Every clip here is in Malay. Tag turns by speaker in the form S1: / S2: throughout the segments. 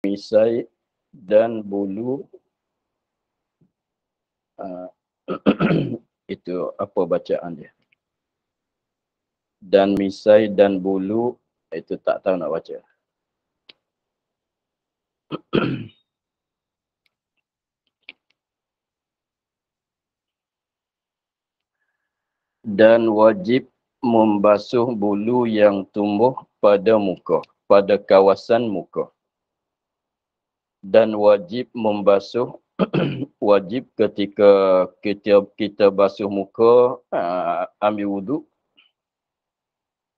S1: misai dan bulu. Itu apa bacaan dia. Dan misai dan bulu, itu tak tahu nak baca. Dan wajib membasuh bulu yang tumbuh pada muka, pada kawasan muka. Dan wajib membasuh, wajib ketika kita basuh muka, ambil wuduk,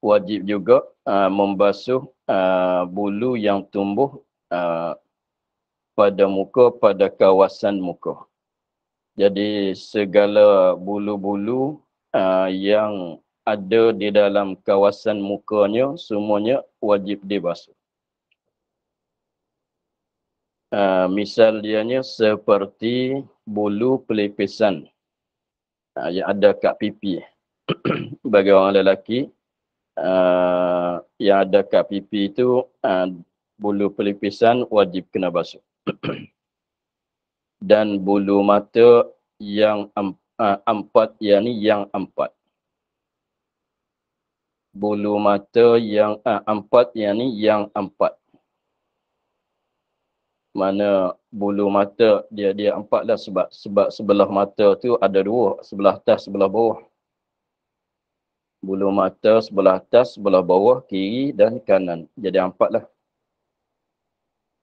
S1: wajib juga membasuh bulu yang tumbuh pada muka, pada kawasan muka. Jadi segala bulu-bulu yang ada di dalam kawasan mukanya, semuanya wajib dibasuh. Misal dianya seperti bulu pelipisan yang ada kat pipi. Bagi orang lelaki, yang ada kat pipi itu, bulu pelipisan wajib kena basuh. Dan bulu mata yang empat, yang empat. Bulu mata yang empat, yang empat. Mana bulu mata dia empat lah, sebab sebelah mata tu ada dua, sebelah atas, sebelah bawah. Bulu mata sebelah atas, sebelah bawah, kiri dan kanan. Jadi empat lah.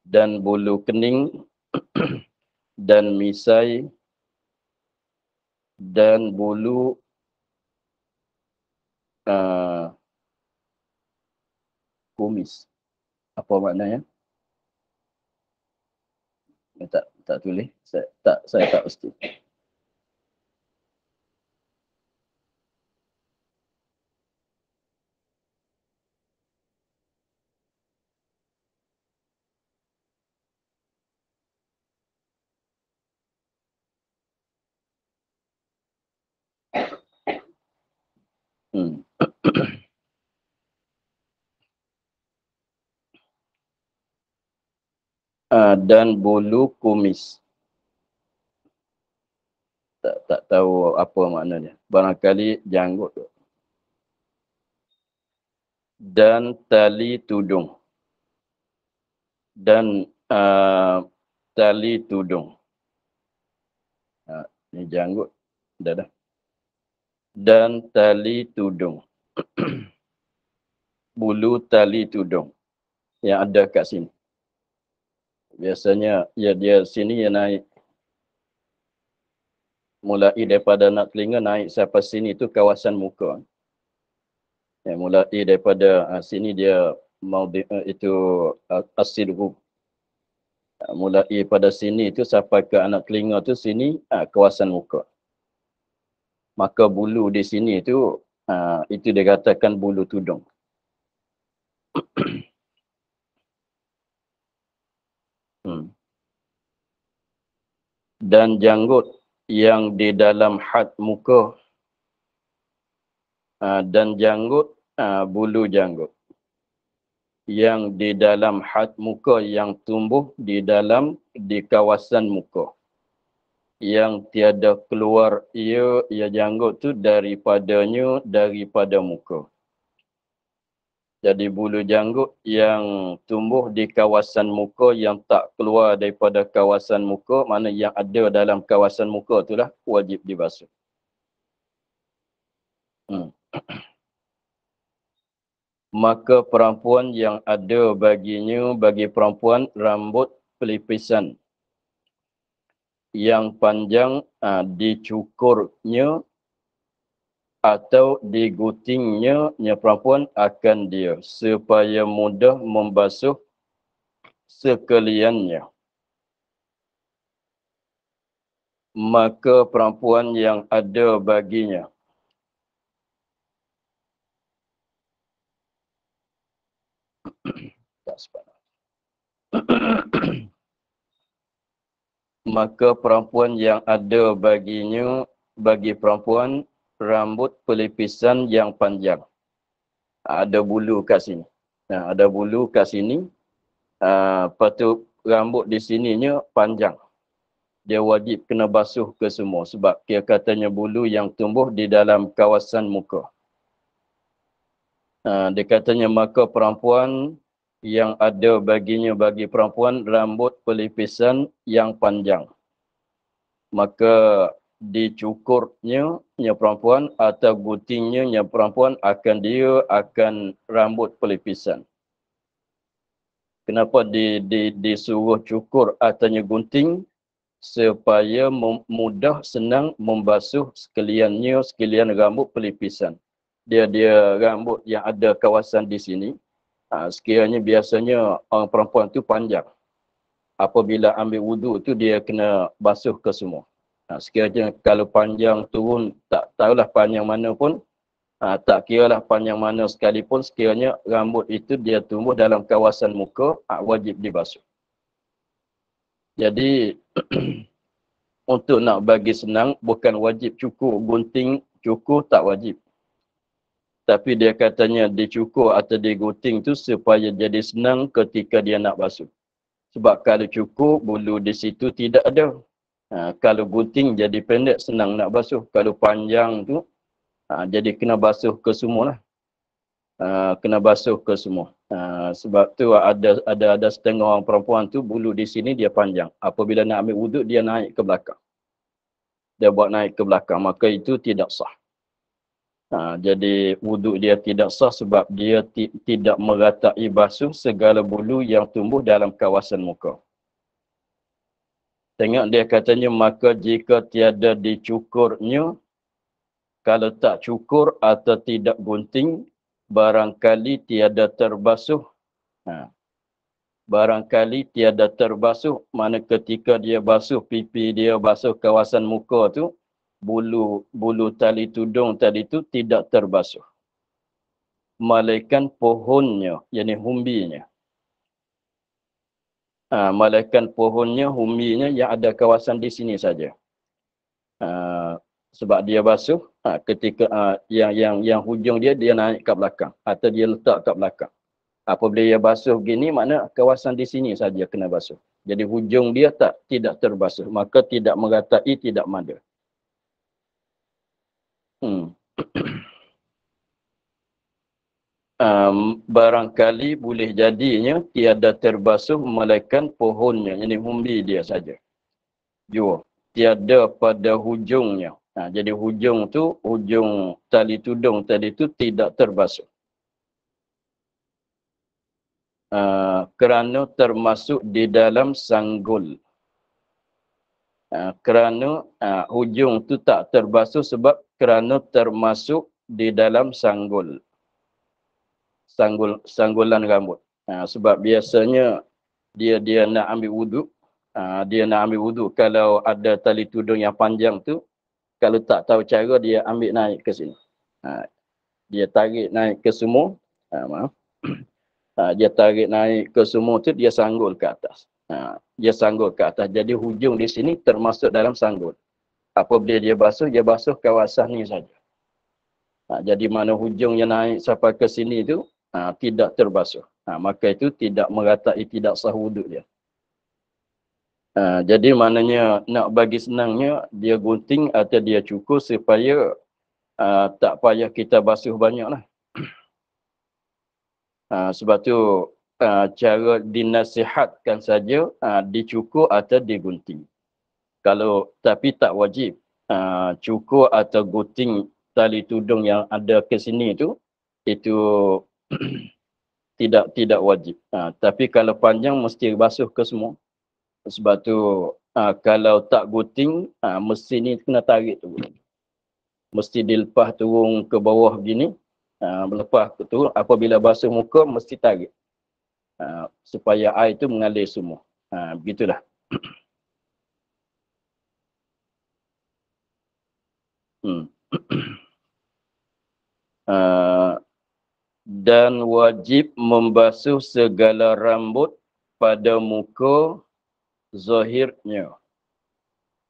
S1: Dan bulu kening dan misai dan bulu kumis. Apa maknanya? Tak tulis. Saya tak pasti. Dan bulu kumis. Tak tahu apa maknanya. Barangkali janggut. Dan tali tudung. Dan tali tudung. Ini janggut. Dah. Dan tali tudung. Bulu tali tudung yang ada kat sini. Biasanya dia sini yang naik. Mulai daripada nak telinga naik sampai sini tu kawasan muka. Mulai daripada sini dia mau itu asidhu. Mulai pada sini tu sampai ke anak telinga tu sini kawasan muka. Maka bulu di sini tu itu dikatakan bulu tudung. Dan janggut yang di dalam had muka, dan janggut, bulu janggut yang di dalam had muka, yang tumbuh di kawasan muka, yang tiada keluar ia janggut tu daripada muka. Jadi bulu janggut yang tumbuh di kawasan muka, yang tak keluar daripada kawasan muka, mana yang ada dalam kawasan muka itulah wajib dibasuh. Maka perempuan yang ada bagi perempuan rambut pelipisan yang panjang dicukurnya atau diguntingnya perempuan akan dia supaya mudah membasuh sekaliannya. Maka perempuan yang ada baginya maka perempuan yang ada bagi perempuan rambut pelipisan yang panjang. Ada bulu kat sini. Ada bulu kat sini. Lepas tu rambut di sininya panjang. Dia wajib kena basuh ke semua sebab dia katanya bulu yang tumbuh di dalam kawasan muka. Dia katanya maka perempuan yang ada baginya bagi perempuan rambut pelipisan yang panjang. Maka dicukurnya perempuan atau guntingnya perempuan akan rambut pelipisan. Kenapa disuruh cukur atau gunting? Supaya mudah senang membasuh sekalian rambut pelipisan. Dia rambut yang ada kawasan di sini. Sekiranya biasanya orang perempuan tu panjang. Apabila ambil wuduk tu dia kena basuh ke semua. Sekiranya kalau panjang turun tak tahulah panjang mana pun. Tak kiralah panjang mana sekalipun, sekiranya rambut itu dia tumbuh dalam kawasan muka, wajib dibasuh. Jadi untuk nak bagi senang, bukan wajib cukur, gunting, cukur tak wajib. Tapi dia katanya dicukur atau digunting tu supaya jadi senang ketika dia nak basuh. Sebab kalau cukur, bulu di situ tidak ada. Kalau gunting jadi pendek, senang nak basuh. Kalau panjang tu, jadi kena basuh ke semua lah. Kena basuh ke semua. Sebab tu ada setengah orang perempuan tu, bulu di sini dia panjang. Apabila nak ambil wuduk, dia naik ke belakang. Dia buat naik ke belakang, maka itu tidak sah. Jadi wuduk dia tidak sah sebab dia tidak meratai basuh segala bulu yang tumbuh dalam kawasan muka. Tengok dia katanya, maka jika tiada dicukurnya, kalau tak cukur atau tidak gunting, barangkali tiada terbasuh. Barangkali tiada terbasuh, mana ketika dia basuh pipi dia, basuh kawasan muka tu, bulu tali tudung tadi tu tidak terbasuh. Malaikan pohonnya, yakni humbinya. Malaikan pohonnya, humbinya yang ada kawasan di sini saja. Sebab dia basuh, ketika yang hujung dia naik ke belakang atau dia letak ke belakang. Apabila dia basuh begini, makna kawasan di sini saja kena basuh. Jadi hujung dia tidak terbasuh, maka tidak meratai, tidak mada. Barangkali boleh jadinya tiada terbasuh melainkan pohonnya, ini humbi dia saja. Jua, tiada pada hujungnya. Jadi hujung tu, hujung tali tudung tadi tu tidak terbasuh. Kerana termasuk di dalam sanggul. Kerana hujung tu tak terbasuh sebab kerana termasuk di dalam sanggul. Sanggulan rambut. Sebab biasanya dia nak ambil wuduk. Dia nak ambil wuduk kalau ada tali tudung yang panjang tu. Kalau tak tahu cara, dia ambil naik ke sini. Dia tarik naik ke semua. Maaf. Dia tarik naik ke semua tu, dia sanggul ke atas. Dia sanggul ke atas. Jadi hujung di sini termasuk dalam sanggul. Apabila dia basuh kawasan ni saja. Jadi mana hujung yang naik sampai ke sini tu, tidak terbasuh. Maka itu tidak meratai, tidak sah wuduk dia. Jadi maknanya nak bagi senangnya, dia gunting atau dia cukur supaya tak payah kita basuh banyak lah. Sebab tu cara dinasihatkan saja dicukur atau digunting. Tapi tak wajib cukur atau gunting tali tudung yang ada ke sini tu, itu tidak wajib. Tapi kalau panjang mesti basuh ke semua. Sebab tu kalau tak gunting, mesti ni kena tarik tu. Mesti dilepas turun ke bawah begini. Lepas tu apabila basuh muka mesti tarik. Supaya air itu mengalir semua. Begitulah. Dan wajib membasuh segala rambut pada muka zahirnya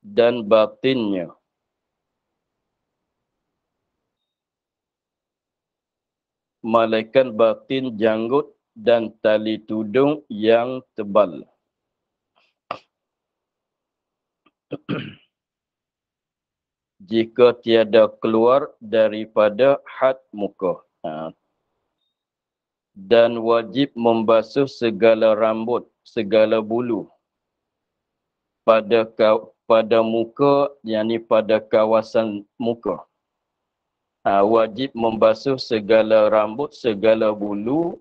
S1: dan batinnya. Malaikat batin janggut dan tali tudung yang tebal. jika tiada keluar daripada had muka. Dan wajib membasuh segala rambut, segala bulu pada muka, yakni pada kawasan muka. Wajib membasuh segala rambut, segala bulu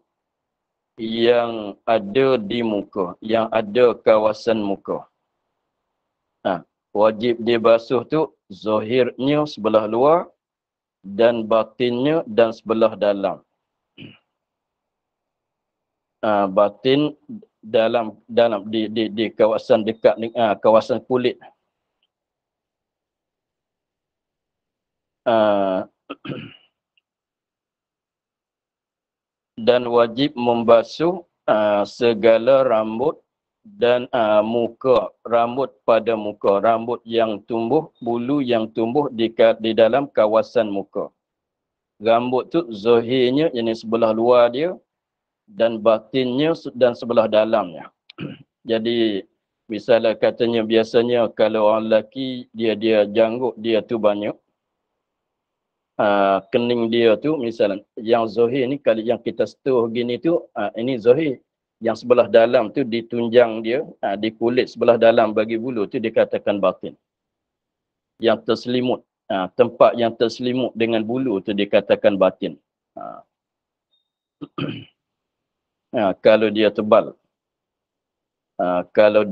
S1: yang ada di muka, yang ada kawasan muka. Wajib dibasuh tu zahirnya sebelah luar dan batinnya dan sebelah dalam. Batin dalam di kawasan dekat kawasan kulit. Dan wajib membasuh segala rambut dan muka, rambut pada muka, rambut yang tumbuh, bulu yang tumbuh di dalam kawasan muka. Rambut tu zahirnya, yang sebelah luar dia, dan batinnya dan sebelah dalamnya. Jadi misalnya katanya biasanya kalau orang lelaki dia janggut dia tu banyak, kening dia tu misalnya yang zahir ni, kalau yang kita setuh gini tu ini zahir. Yang sebelah dalam tu di tunjang dia, di kulit sebelah dalam bagi bulu tu dikatakan batin. Yang terselimut, tempat yang terselimut dengan bulu tu dikatakan batin. Kalau dia tebal. Kalau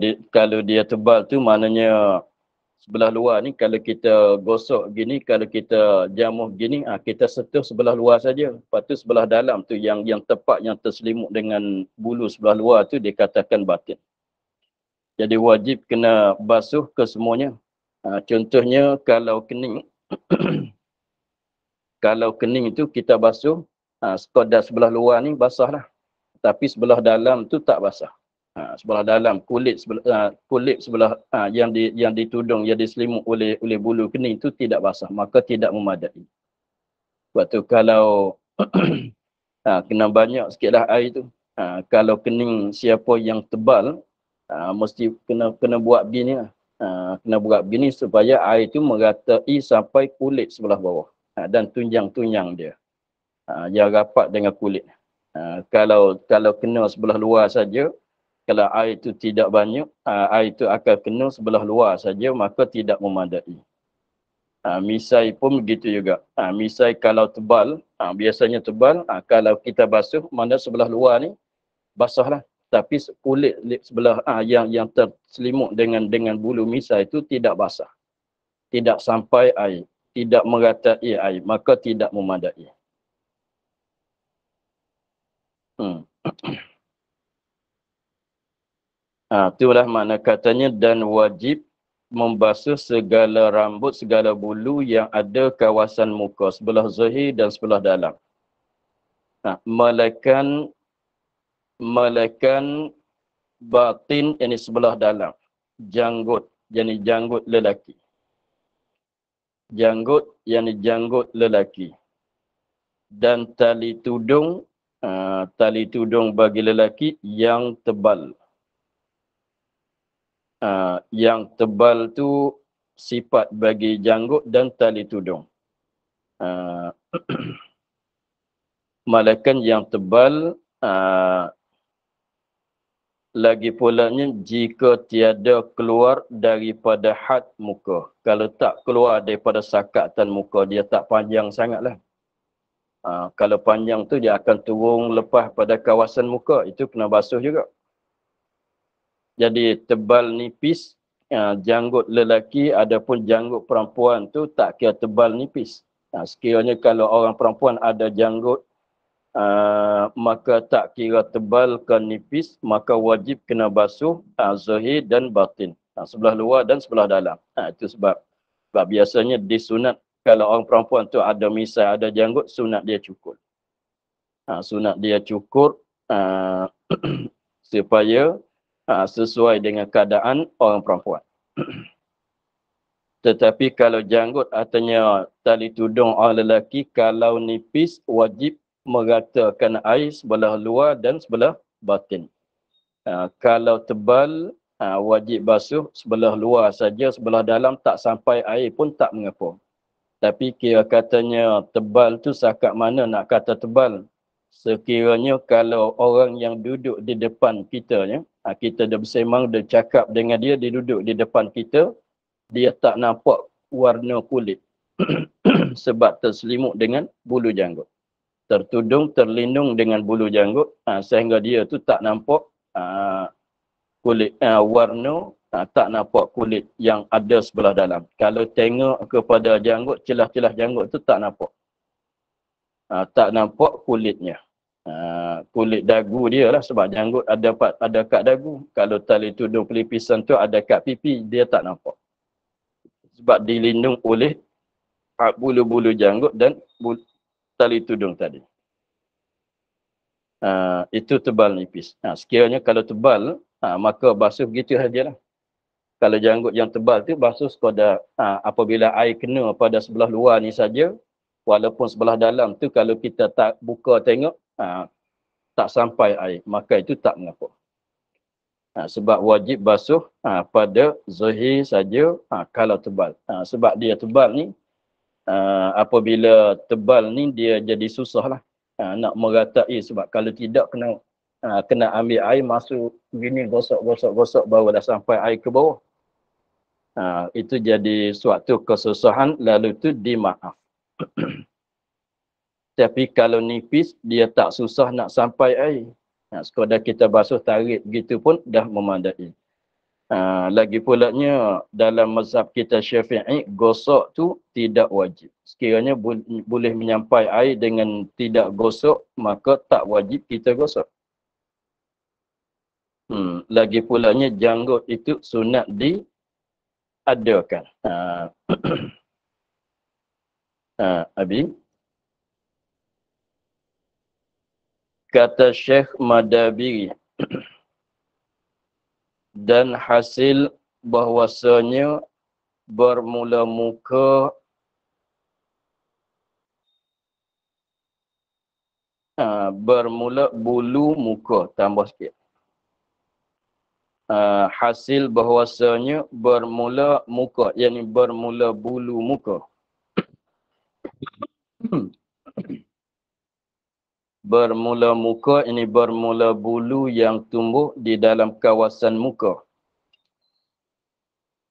S1: dia tebal tu maknanya sebelah luar ni kalau kita gosok gini, kalau kita jamuh gini, kita sentuh sebelah luar saja. Lepas tu sebelah dalam tu yang tepat yang terselimut dengan bulu sebelah luar tu dikatakan batin. Jadi wajib kena basuh ke semuanya. Contohnya kalau kening kalau kening itu kita basuh, sekadar sebelah luar ni basahlah. Tapi sebelah dalam tu tak basah. Sebelah dalam kulit sebelah yang ditudung, yang diselimut oleh bulu kening tu tidak basah, maka tidak memadai. Sebab tu kalau kena banyak sikitlah air tu. Kalau kening siapa yang tebal, mesti kena buat begini lah. Kena buat begini supaya air tu meratai sampai kulit sebelah bawah dan tunjang-tunjang dia. Yang rapat dengan kulit. Kalau kena sebelah luar saja, kalau air itu tidak banyak, air itu akan kena sebelah luar saja, maka tidak memadai. Misai pun begitu juga. Misai kalau tebal, biasanya tebal, kalau kita basuh, mana sebelah luar ni basahlah. Tapi kulit sebelah yang terselimut dengan bulu misai itu tidak basah. Tidak sampai air, tidak meratai air, maka tidak memadai. Itulah makna katanya, dan wajib membasuh segala rambut, segala bulu yang ada kawasan muka, sebelah zahir dan sebelah dalam. Melainkan batin, yang sebelah dalam. Janggut, yang janggut lelaki. Janggut, yang janggut lelaki. Dan tali tudung bagi lelaki yang tebal. Yang tebal tu sifat bagi janggut dan tali tudung. Malaikat yang tebal, lagi pulanya jika tiada keluar daripada had muka. Kalau tak keluar daripada sakatan muka, dia tak panjang sangatlah. Kalau panjang tu dia akan turun lepas pada kawasan muka, itu kena basuh juga. Jadi tebal nipis, janggut lelaki adapun janggut perempuan tu tak kira tebal nipis. Sekiranya kalau orang perempuan ada janggut, maka tak kira tebal ke nipis, maka wajib kena basuh zahir dan batin. Sebelah luar dan sebelah dalam. Itu sebab biasanya disunat kalau orang perempuan tu ada misai, ada janggut, sunat dia cukur. Sunat dia cukur supaya sesuai dengan keadaan orang perempuan. Tetapi kalau janggut artinya tali tudung orang lelaki, kalau nipis wajib meratakan air sebelah luar dan sebelah batin. Kalau tebal wajib basuh sebelah luar saja, sebelah dalam tak sampai air pun tak mengapa. Tapi kira katanya tebal tu setakat mana nak kata tebal. Sekiranya kalau orang yang duduk di depan kita, kita dah bersemang, dah cakap dengan dia, dia duduk di depan kita, dia tak nampak warna kulit. Sebab terselimut dengan bulu janggut. Tertudung, terlindung dengan bulu janggut, sehingga dia tu tak nampak kulit, warna, tak nampak kulit yang ada sebelah dalam. Kalau tengok kepada janggut, celah-celah janggut tu tak nampak. Tak nampak kulitnya. Kulit dagu dia lah, sebab janggut ada kat dagu. Kalau tali tudung pelipisan tu ada kat pipi, dia tak nampak. Sebab dilindung oleh bulu-bulu janggut dan tali tudung tadi. Itu tebal nipis. Sekiranya kalau tebal, maka basuh begitu sajalah. Kalau janggut yang tebal tu basuh sekadar apabila air kena pada sebelah luar ni saja, walaupun sebelah dalam tu kalau kita tak buka tengok, tak sampai air, maka itu tak mengapa. Sebab wajib basuh pada zahir saja kalau tebal. Sebab dia tebal ni, apabila tebal ni dia jadi susah lah nak meratai, sebab kalau tidak kena ambil air masuk gini, gosok baru dah sampai air ke bawah. Itu jadi suatu kesusahan, lalu tu dimaaf. Tapi kalau nipis, dia tak susah nak sampai air. Sekadar kita basuh tarik begitu pun dah memadai. Lagi pulanya dalam mazhab kita Syafi'i, gosok tu tidak wajib. Sekiranya boleh menyampai air dengan tidak gosok, maka tak wajib kita gosok. Lagi pulanya janggut itu sunat diadakan. Abi, kata Syekh Madabiri, dan hasil bahwasanya bermula muka bermula bulu muka, tambah sikit. Hasil bahwasanya bermula muka, yakni bermula bulu muka. Bermula muka ini bermula bulu yang tumbuh di dalam kawasan muka.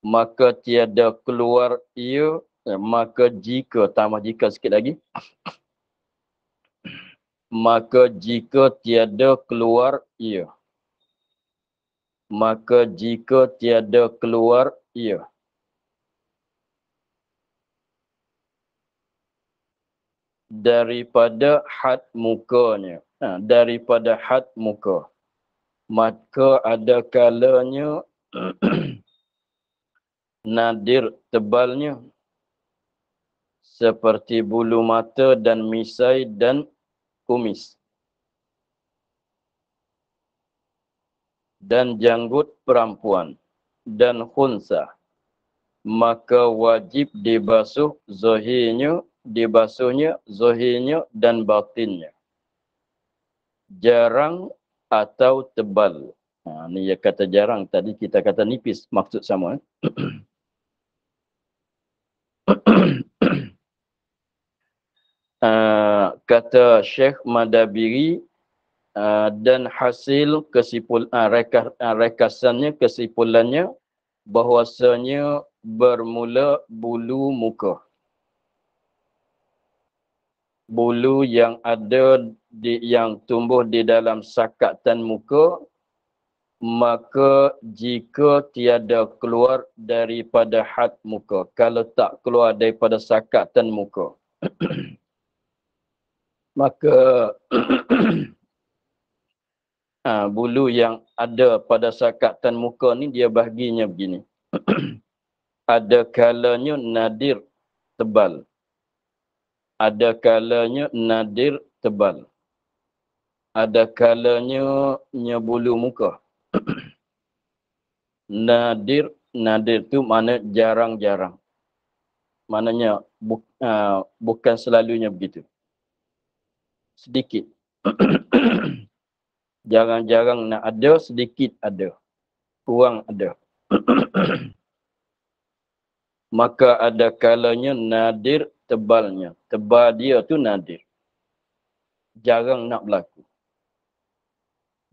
S1: Maka tiada keluar ia, maka jika, tambah jika sikit lagi. Maka jika tiada keluar ia. Maka jika tiada keluar ia. Daripada had mukanya. Daripada had muka. Maka ada kalanya nadir tebalnya. Seperti bulu mata dan misai dan kumis. Dan janggut perempuan. Dan khunsa. Maka wajib dibasuh zahirnya, dibasuhnya zahirnya dan batinnya. Jarang atau tebal. Ni dia kata jarang, tadi kita kata nipis, maksud sama. Kata Syekh Madabiri, dan hasil rekasannya, kesimpulannya bahwasanya bermula bulu muka. Bulu yang ada yang tumbuh di dalam sakatan muka, maka jika tiada keluar daripada had muka, kalau tak keluar daripada sakatan muka, maka bulu yang ada pada sakatan muka ni dia bahaginya begini. Ada kalanya nadir tebal. Ada kalanya nadir tebal. Ada kalanya bulu muka. Nadir tu mana jarang-jarang. Maknanya bukan selalunya begitu. Sedikit. Jarang-jarang nak ada, sedikit ada. kurang ada. Maka ada kalanya nadir tebalnya. Tebal dia tu nadir. Jarang nak berlaku.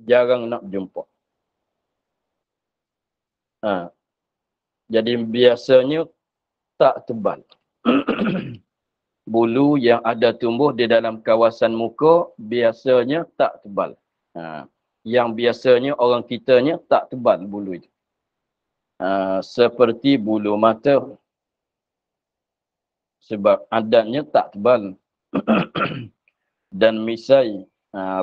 S1: Jarang nak jumpa. Jadi biasanya tak tebal. Bulu yang ada tumbuh di dalam kawasan muka biasanya tak tebal. Yang biasanya orang kitanya tak tebal bulu itu. Seperti bulu mata. Sebab adatnya tak tebal. Dan misai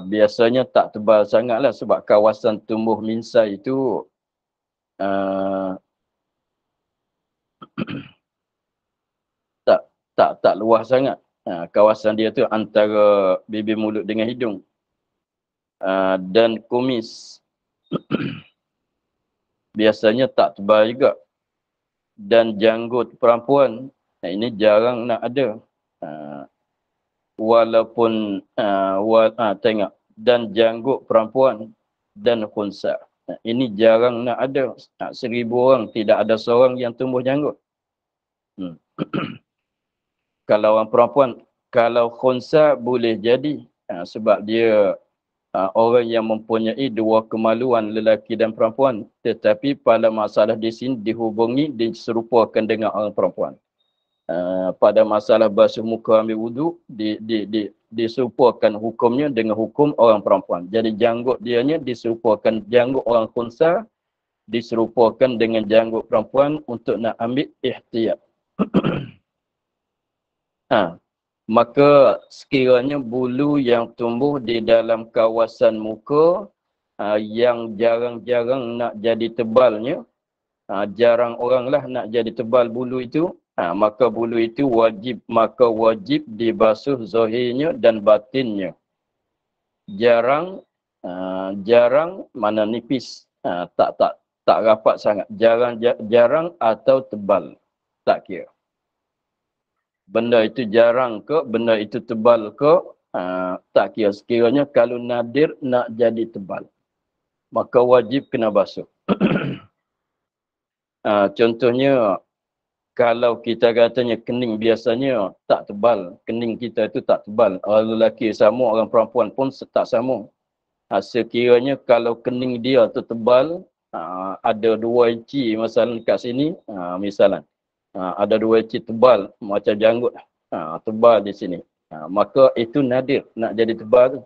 S1: biasanya tak tebal sangatlah sebab kawasan tumbuh misai itu tak luas sangat. Kawasan dia tu antara bibir mulut dengan hidung. Dan kumis biasanya tak tebal juga. Dan janggut perempuan ini jarang nak ada. Walaupun tengok, dan janggut perempuan dan khunsa. Ini jarang nak ada. 1000 orang tidak ada seorang yang tumbuh janggut. Kalau orang perempuan, kalau khunsa boleh jadi. Sebab dia orang yang mempunyai dua kemaluan lelaki dan perempuan. Tetapi pada masalah di sini dihubungi, diserupakan dengan orang perempuan. Pada masalah basuh muka ambil wuduk, diserupakan hukumnya dengan hukum orang perempuan. Jadi janggut dianya diserupakan janggut orang khunsa, diserupakan dengan janggut perempuan untuk nak ambil ihtiyat. Maka sekiranya bulu yang tumbuh di dalam kawasan muka yang jarang-jarang nak jadi tebalnya, jarang oranglah nak jadi tebal bulu itu, maka bulu itu wajib dibasuh zahirnya dan batinnya. Jarang mana nipis, tak rapat sangat, jarang atau tebal, tak kira. Benda itu jarang ke, benda itu tebal ke, tak kira. Sekiranya kalau nadir nak jadi tebal, maka wajib kena basuh. Contohnya, kalau kita katanya kening biasanya tak tebal, kening kita itu tak tebal. Orang lelaki sama, orang perempuan pun tak sama. Sekiranya kalau kening dia tu tebal, ada 2 inci masalah kat sini, misalnya. Ada 2 inci tebal, macam janggut, tebal di sini. Maka itu nadir, nak jadi tebal.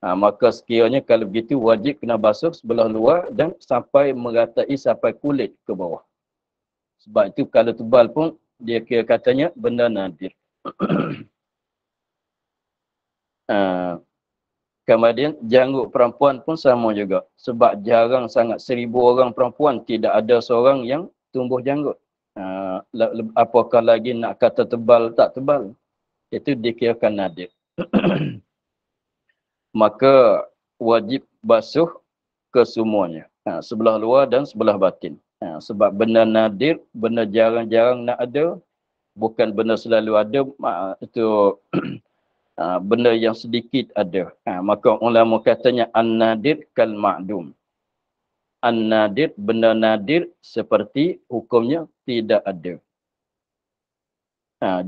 S1: Maka sekiranya kalau begitu wajib kena basuh sebelah luar dan sampai meratai sampai kulit ke bawah. Sebab itu kalau tebal pun dia kira katanya benda nadir. Kemudian janggut perempuan pun sama juga. Sebab jarang sangat, 1000 orang perempuan tidak ada seorang yang tumbuh janggut. Apakah lagi nak kata tebal tak tebal, itu dikirakan nadir. Maka wajib basuh kesemuanya, sebelah luar dan sebelah batin. Sebab benda nadir, benda jarang-jarang nak ada, bukan benda selalu ada, itu benda yang sedikit ada. Maka ulama katanya an-nadir kal ma'dum. An-nadir, benda nadir seperti hukumnya tidak ada.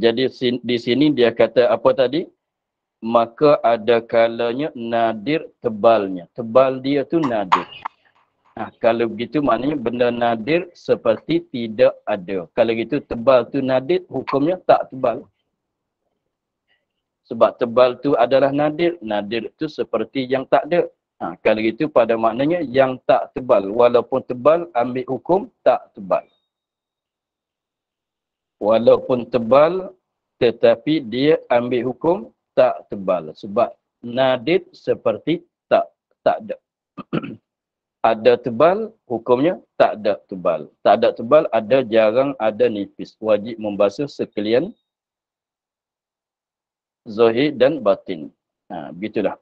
S1: Jadi di sini dia kata apa tadi? Maka ada kalanya nadir tebalnya. Tebal dia tu nadir. Kalau begitu maknanya benda nadir seperti tidak ada. Kalau gitu tebal tu nadir, hukumnya tak tebal. Sebab tebal tu adalah nadir. Nadir tu seperti yang tak ada. Kalau gitu pada maknanya yang tak tebal. Walaupun tebal, ambil hukum tak tebal. Walaupun tebal, tetapi dia ambil hukum tak tebal. Sebab nadir seperti tak ada. Ada tebal, hukumnya tak ada tebal. Tak ada tebal, ada jarang, ada nipis. Wajib membasuh sekalian zahir dan batin. Begitulah.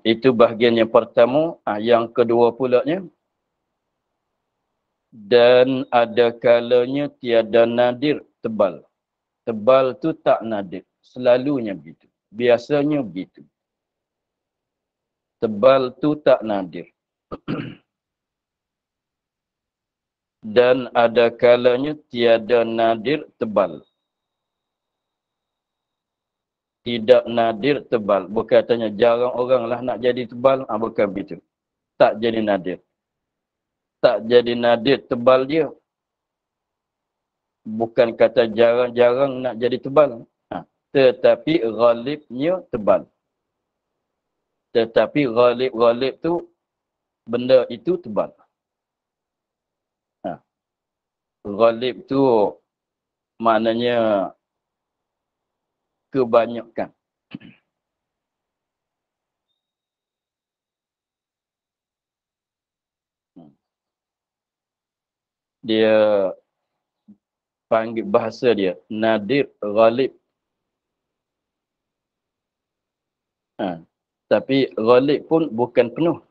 S1: Itu bahagian yang pertama. Yang kedua pulanya, dan ada kalanya tiada nadir tebal. Tebal tu tak nadir. Selalunya begitu. Biasanya begitu. Tebal tu tak nadir. Dan ada kalanya tiada nadir tebal. Tidak nadir tebal. Bukan katanya jarang orang lah nak jadi tebal. Bukan begitu. Tak jadi nadir. Tak jadi nadir tebal dia. Bukan kata jarang-jarang nak jadi tebal. Tetapi ghalibnya tebal. Tetapi ghalib tu benda itu tebal. Ghalib tu maknanya kebanyakan. Dia panggil bahasa dia nadir ghalib. Tapi ghalib pun bukan penuh.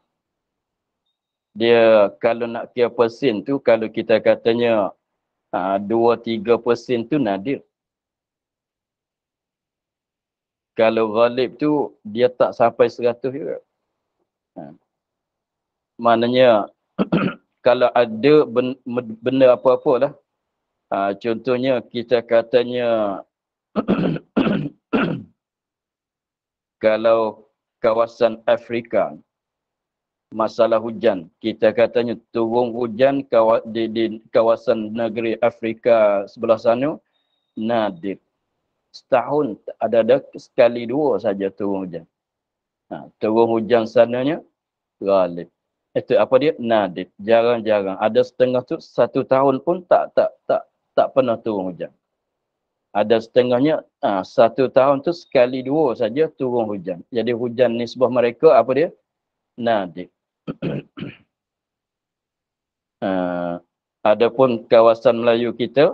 S1: Dia kalau nak kira persen tu, kalau kita katanya 2-3% tu nadir. Kalau ghalib tu dia tak sampai 100 juga. Maknanya kalau ada benda apa-apa lah. Contohnya kita katanya kalau kawasan Afrika masalah hujan, kita katanya turun hujan di kawasan negeri Afrika sebelah sana nadir. Setahun ada sekali dua saja turun hujan. Turun hujan sananya ghalib. Itu apa dia? Nadir. Jarang-jarang. Ada setengah tu 1 tahun pun tak pernah turun hujan. Ada setengahnya 1 tahun tu sekali dua saja turun hujan. Jadi hujan nisbah mereka apa dia? Nadir. Adapun kawasan Melayu kita,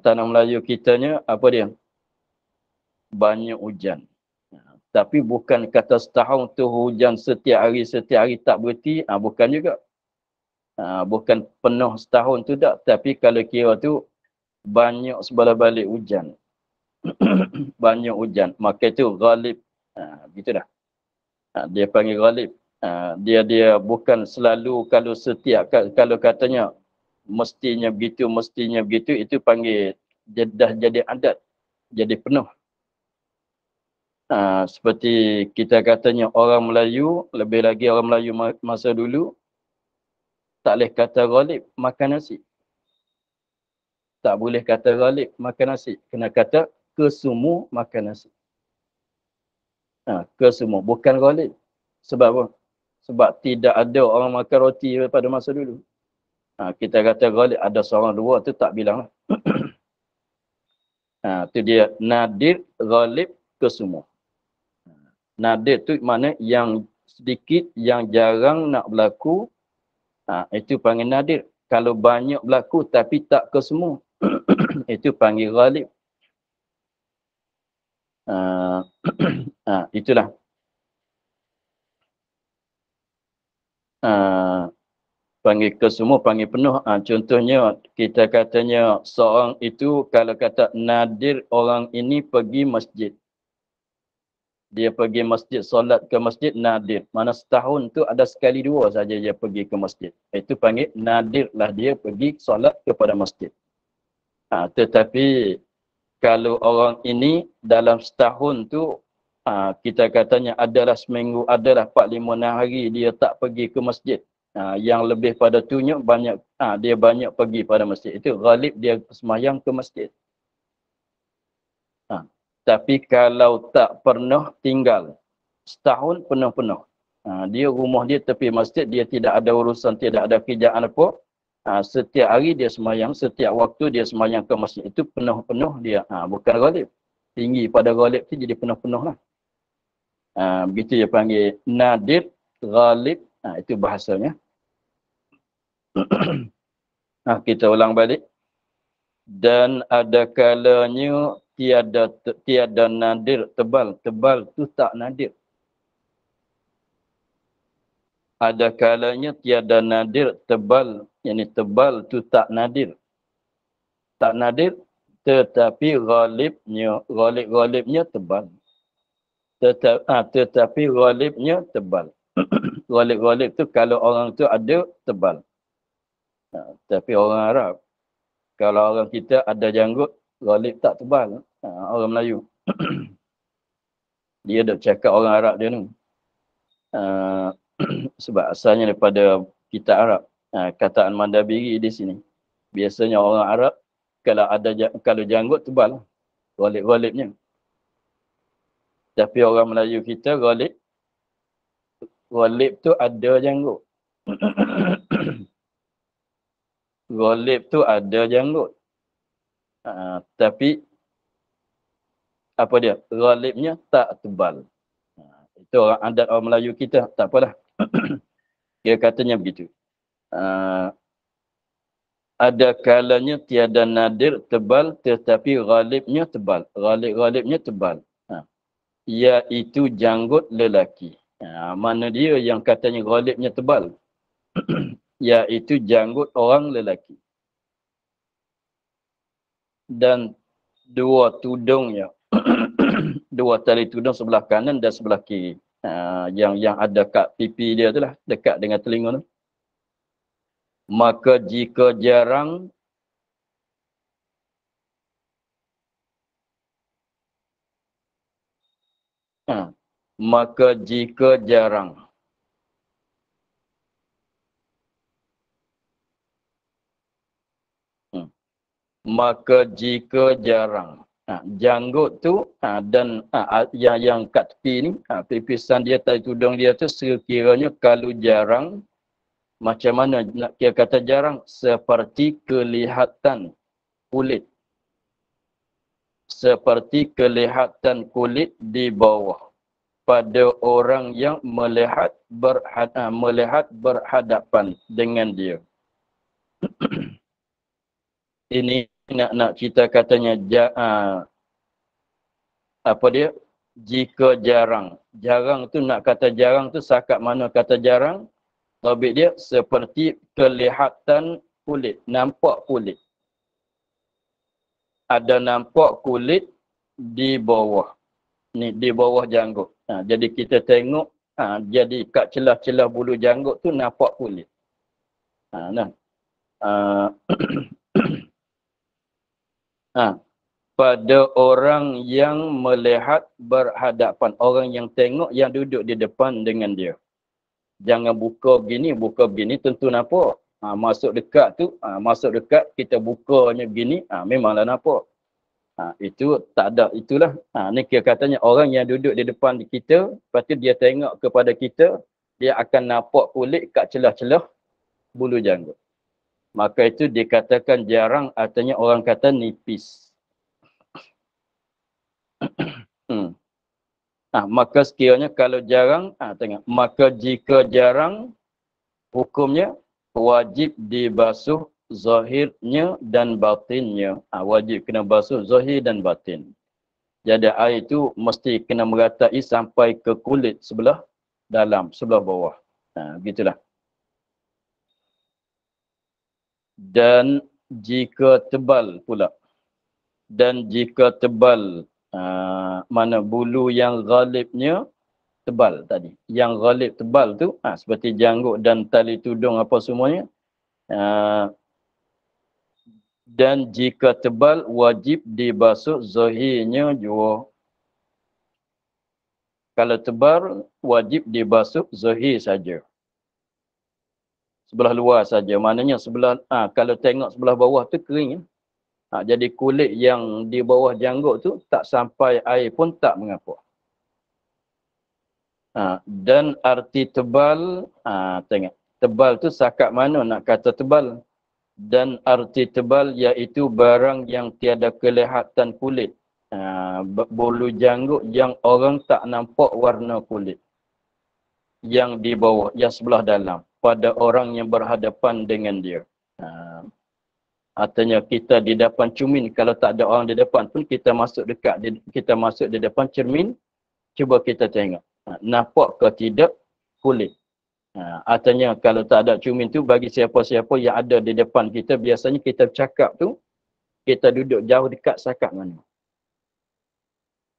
S1: tanah Melayu kitanya apa dia? Banyak hujan. Tapi bukan kata setahun tu hujan setiap hari tak berhenti, bukan juga. Bukan penuh setahun tu tak, tapi kalau kira tu banyak sebelah balik hujan. Banyak hujan, maka itu ghalib. Gitu dah. Dia panggil ghalib. Dia bukan selalu kalau katanya mestinya begitu, itu panggil dah jadi adat, jadi penuh. Seperti kita katanya orang Melayu, lebih lagi orang Melayu masa dulu, tak boleh kata ghalib makan nasi. Tak boleh kata ghalib makan nasi. Kena kata kesemua makan nasi. Kesemua, bukan ghalib. Sebab apa? Sebab tidak ada orang makan roti pada masa dulu. Kita kata ghalib, ada seorang dua tu tak bilang lah. Tu dia nadir, ghalib, kesemua. Nadir tu makna yang sedikit, yang jarang nak berlaku, itu panggil nadir. Kalau banyak berlaku tapi tak kesemua, itu panggil ghalib. Itulah. Panggil kesemua, panggil penuh. Contohnya, kita katanya seorang itu, kalau kata nadir orang ini pergi masjid. Dia pergi masjid, solat ke masjid, nadir. Mana setahun tu ada sekali dua saja dia pergi ke masjid. Itu panggil nadir lah dia pergi solat kepada masjid. Tetapi kalau orang ini dalam setahun tu, kita katanya adalah seminggu, adalah 4-5 hari dia tak pergi ke masjid. Yang lebih pada tunya banyak, dia banyak pergi pada masjid. Itu ghalib dia sembahyang ke masjid. Tapi kalau tak pernah tinggal setahun penuh-penuh, dia rumah dia tepi masjid, dia tidak ada urusan, tidak ada kerjaan apa, setiap hari dia sembahyang, setiap waktu dia sembahyang ke masjid, itu penuh-penuh dia, bukan ghalib. Tinggi pada ghalib tu jadi penuh-penuh lah. Begitu dia panggil nadir, ghalib, itu bahasanya. Kita ulang balik. Dan ada kalanya tiada nadir tebal. Tebal tu tak nadir. Ada kalanya tiada nadir tebal. Yang tebal tu tak nadir. Tak nadir, tetapi ghalibnya tebal. Tetapi ghalibnya tebal. Ghalib tu kalau orang tu ada, tebal. Tapi orang Arab, kalau orang kita ada janggut, ghalib tak tebal. Orang Melayu. Dia dah cakap orang Arab dia ni. Sebab asalnya daripada kitab Arab. Kataan Mandabiri di sini. Biasanya orang Arab, kalau janggut tebal. Ghalib-ghalibnya. Tapi orang Melayu kita, ghalib tu ada janggut. Ghalib tu ada janggut. Tapi apa dia? Ghalibnya tak tebal. Itu orang adat orang Melayu kita. Tak apalah. Dia katanya begitu. Ada kalanya tiada nadir tebal tetapi ghalibnya tebal. Ghalibnya tebal. Iaitu janggut lelaki. Mana dia yang katanya ghalibnya tebal? Iaitu janggut orang lelaki. Dan dua tudungnya. Dua tali tudung sebelah kanan dan sebelah kiri. Yang ada kat pipi dia tu lah. Dekat dengan telinga tu. Maka jika jarang maka jika jarang janggut tu dan yang kat tepi ni pipisan dia, tali tudung dia tu sekiranya kalau jarang, macam mana nak kira kata jarang? Seperti kelihatan kulit. Seperti kelihatan kulit di bawah pada orang yang melihat berhadapan dengan dia. Ini nak cerita katanya apa dia? Jika jarang. Jarang tu nak kata jarang tu sakat mana kata jarang? Tabik dia seperti kelihatan kulit, nampak kulit. Ada nampak kulit di bawah. Ni di bawah janggut. Jadi kita tengok jadi kat celah-celah bulu janggut tu nampak kulit. Pada orang yang melihat berhadapan, orang yang tengok yang duduk di depan dengan dia. Jangan buka begini tentu nampak. Masuk dekat tu, masuk dekat kita bukanya begini, memanglah nampak. Itu tak ada, itulah. Ni kira katanya orang yang duduk di depan kita, lepas tu dia tengok kepada kita, dia akan nampak kulit kat celah-celah bulu janggut. Maka itu dikatakan jarang, artinya orang kata nipis. Maka sekiranya kalau jarang, tengok. Maka jika jarang, hukumnya wajib dibasuh zahirnya dan batinnya. Wajib kena basuh zahir dan batin. Jadi air itu mesti kena meratai sampai ke kulit sebelah dalam, sebelah bawah. Begitulah. Dan jika tebal pula. Dan jika tebal, mana bulu yang ghalibnya tebal tadi. Yang ghalib tebal tu, seperti janggut dan tali tudung apa semuanya. Dan jika tebal, wajib dibasuh zahirnya juga. Kalau tebal, wajib dibasuh zahir saja. Sebelah luar saja. Maknanya sebelah, kalau tengok sebelah bawah tu kering. Jadi kulit yang di bawah janggut tu tak sampai air pun tak mengapa. Dan arti tebal, tengok. Tebal tu sakat mana nak kata tebal. Dan arti tebal iaitu barang yang tiada kelihatan kulit. Bulu janggut yang orang tak nampak warna kulit. Yang di bawah, yang sebelah dalam. Pada orang yang berhadapan dengan dia. Artinya kita di depan cermin, kalau tak ada orang di depan pun kita masuk di depan cermin, cuba kita tengok. Nampak ke tidak kulit. Artinya kalau tak ada cermin tu, bagi siapa-siapa yang ada di depan kita, biasanya kita cakap tu, kita duduk jauh dekat sakat mana.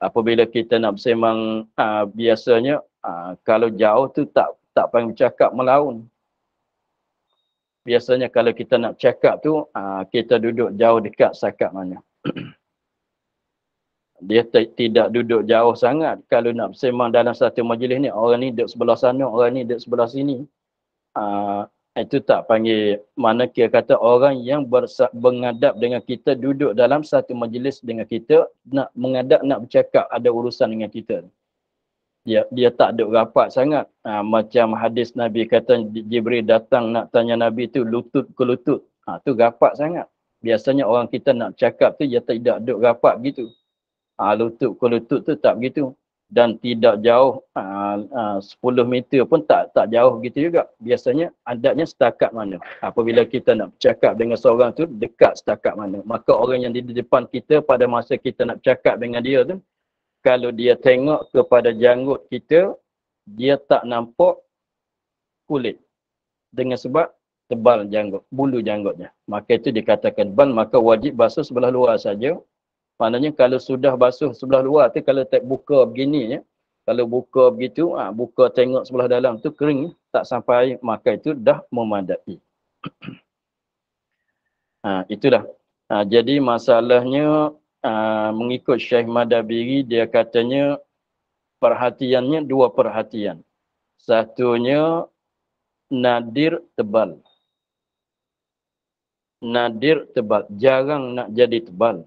S1: Apabila kita nak bersemang, biasanya kalau jauh tu tak payah bercakap melaun. Biasanya kalau kita nak cakap tu, kita duduk jauh dekat setakat mana. Dia tidak duduk jauh sangat. Kalau nak bersemang dalam satu majlis ni, orang ni duduk sebelah sana, orang ni duduk sebelah sini. Itu tak panggil, mana kira kata orang yang menghadap dengan kita, duduk dalam satu majlis dengan kita, nak menghadap, nak bercakap, ada urusan dengan kita. Dia tak duduk rapat sangat. Macam hadis Nabi kata, Jibril datang nak tanya Nabi tu lutut ke lutut. Tu rapat sangat. Biasanya orang kita nak cakap tu, dia tidak duduk rapat gitu. Lutut ke lutut tu tak begitu. Dan tidak jauh, 10 meter pun tak jauh gitu juga. Biasanya adatnya setakat mana. Apabila kita nak bercakap dengan seorang tu, dekat setakat mana. Maka orang yang di depan kita pada masa kita nak bercakap dengan dia tu, kalau dia tengok kepada janggut kita, dia tak nampak kulit. Dengan sebab tebal janggut, bulu janggutnya. Maka itu dikatakan tebal, maka wajib basuh sebelah luar saja. Maknanya kalau sudah basuh sebelah luar tu, kalau tak buka begini ya, kalau buka begitu, buka tengok sebelah dalam tu kering, tak sampai air, maka itu dah memadai. Itulah. Jadi masalahnya, mengikut Syekh Madabiri, dia katanya perhatiannya dua perhatian. Satunya nadir tebal. Nadir tebal, jarang nak jadi tebal.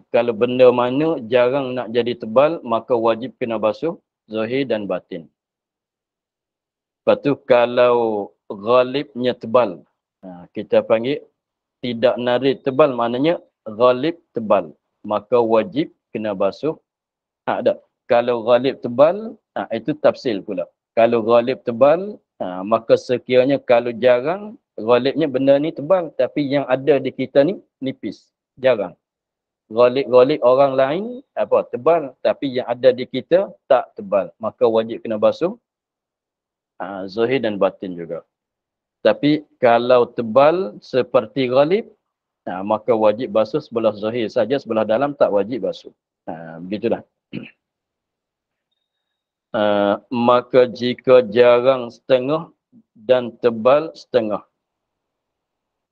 S1: Kalau benda mana jarang nak jadi tebal, maka wajib kena basuh zahir dan batin. Lepas tu kalau ghalibnya tebal, kita panggil tidak narid tebal, maknanya ghalib tebal, maka wajib kena basuh. Kalau ghalib tebal, itu tafsil pula. Kalau ghalib tebal, maka sekiranya kalau jarang, ghalibnya benda ni tebal, tapi yang ada di kita ni nipis, jarang. Ghalib orang lain tebal, tapi yang ada di kita tak tebal, maka wajib kena basuh zahir dan batin juga. Tapi kalau tebal seperti ghalib, maka wajib basuh sebelah zahir saja, sebelah dalam tak wajib basuh. Begitulah. Maka jika jarang setengah dan tebal setengah,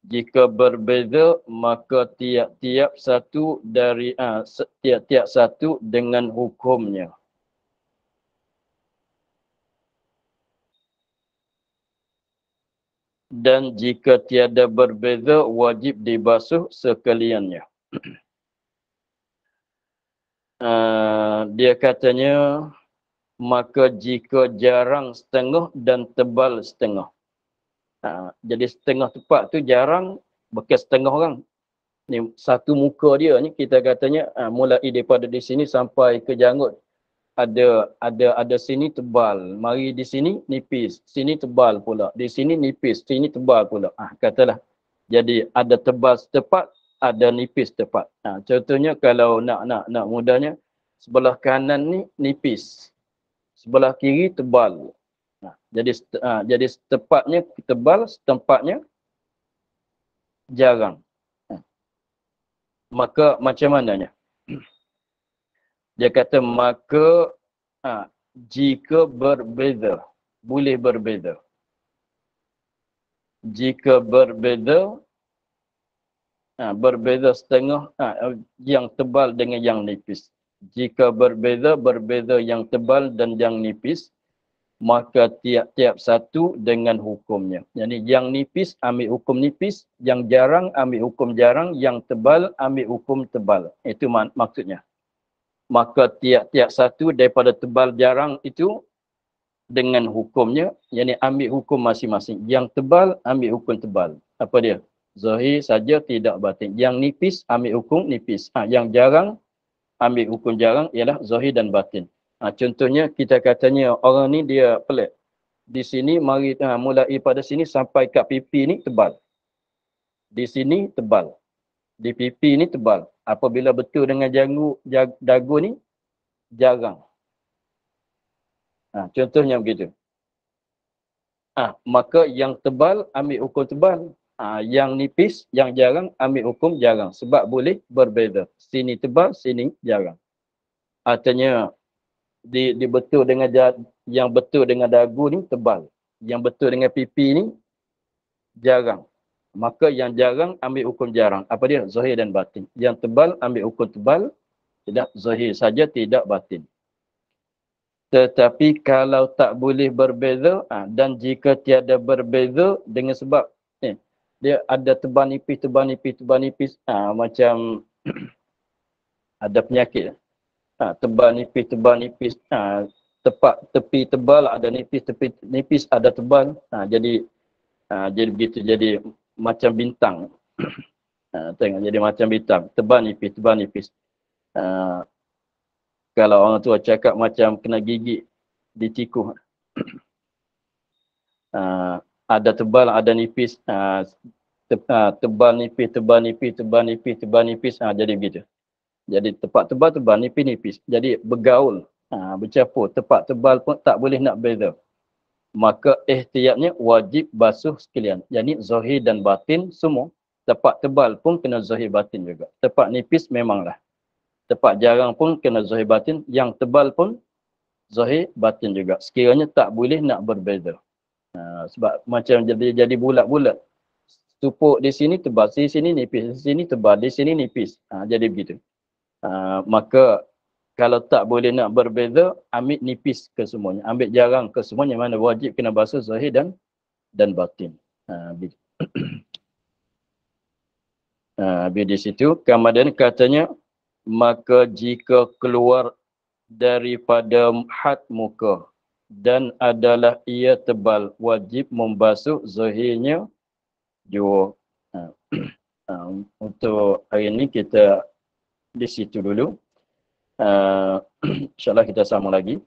S1: jika berbeza, maka tiap-tiap satu dari tiap-tiap satu dengan hukumnya. Dan jika tiada berbeza, wajib dibasuh sekaliannya. Dia katanya, maka jika jarang setengah dan tebal setengah. Jadi setengah tepat tu jarang, bekas setengah orang. Ni satu muka dia ni kita katanya mulai daripada di sini sampai ke janggut. Ada sini tebal, mari di sini nipis, sini tebal pula, di sini nipis, sini tebal pula. Katalah. Jadi ada tebal tepat, ada nipis tepat. Contohnya kalau nak mudahnya, sebelah kanan ni nipis, sebelah kiri tebal. Jadi tepatnya tebal, tempatnya jarang. Maka macam mananya? Dia kata maka jika berbeza, boleh berbeza. Jika berbeza, berbeza setengah yang tebal dengan yang nipis. Jika berbeza yang tebal dan yang nipis, maka tiap-tiap satu dengan hukumnya. Jadi yang nipis ambil hukum nipis, yang jarang ambil hukum jarang, yang tebal ambil hukum tebal. Itu maksudnya. Maka tiap-tiap satu daripada tebal jarang itu dengan hukumnya, yani ambil hukum masing-masing. Yang tebal ambil hukum tebal. Apa dia? Zahir saja, tidak batin. Yang nipis ambil hukum nipis. Yang jarang ambil hukum jarang ialah zahir dan batin. Contohnya kita katanya orang ni dia pelik. Di sini mulai pada sini sampai kat pipi ni tebal. Di sini tebal. Di pipi ni tebal. Apabila betul dengan dagu ni jarang. Contohnya begitu. Maka yang tebal ambil hukum tebal. Yang nipis, yang jarang ambil hukum jarang. Sebab boleh berbeza. Sini tebal, sini jarang. Artinya di betul dengan yang betul dengan dagu ni tebal. Yang betul dengan pipi ni jarang. Maka yang jarang ambil hukum jarang. Apa dia? Zahir dan batin. Yang tebal ambil hukum tebal. Tidak zahir saja, tidak batin. Tetapi kalau tak boleh berbeza, dan jika tiada berbeza dengan sebab dia ada tebal nipis, tebal nipis, tebal nipis, macam ada penyakit. Tebal nipis, tepi tebal ada nipis, tepi nipis ada tebal. Jadi begitu, jadi macam bintang. Tengok, jadi macam bintang. Tebal nipis. Kalau orang tua cakap macam kena gigit di tikuh. Ada tebal, ada nipis. Tebal nipis, tebal nipis, tebal nipis, tebal nipis. Jadi begitu. Jadi tepat tebal, tebal, nipis, nipis. Jadi bergaul, bercampur. Tepat tebal pun tak boleh nak beza. Maka ihtiyatnya wajib basuh sekalian. Jadi zahir dan batin semua. Tepat tebal pun kena zahir batin juga. Tepat nipis memanglah. Tepat jarang pun kena zahir batin. Yang tebal pun zahir batin juga. Sekiranya tak boleh nak berbeza. Sebab macam jadi bulat-bulat. Tupuk di sini tebal, di sini nipis, di sini tebal, di sini nipis. Jadi begitu. Maka kalau tak boleh nak berbeza, ambil nipis ke semuanya. Ambil jarang ke semuanya. Mana wajib kena basuh zahir dan batin. Habis di situ, kemudian katanya, maka jika keluar daripada had muka dan adalah ia tebal, wajib membasuh zahirnya jua. Untuk hari ini kita di situ dulu. InsyaAllah kita sambung lagi.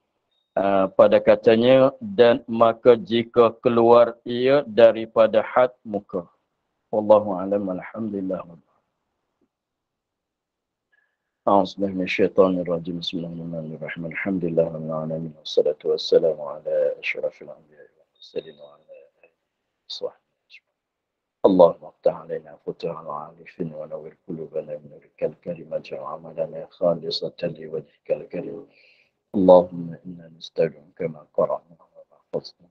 S1: Pada katanya, dan maka jika keluar ia daripada had muka. Wallahu a'lam, alhamdulillah. A'udzubillahi minasyaitonir rajim. Bismillahirrahmanirrahim. Alhamdulillah rabbil alamin. Wassalatu wassalamu ala asyrafil anbiya'i wal mursalin wa ala alihi washabbihi. Allahumma aftah alaina futuhan wa alifin wa nawwir qulubana min nurikal karimati wa amalana khalisatan li wajhikal karim. Allahumma inna nasta'inu kama qara'na wa mahfazna.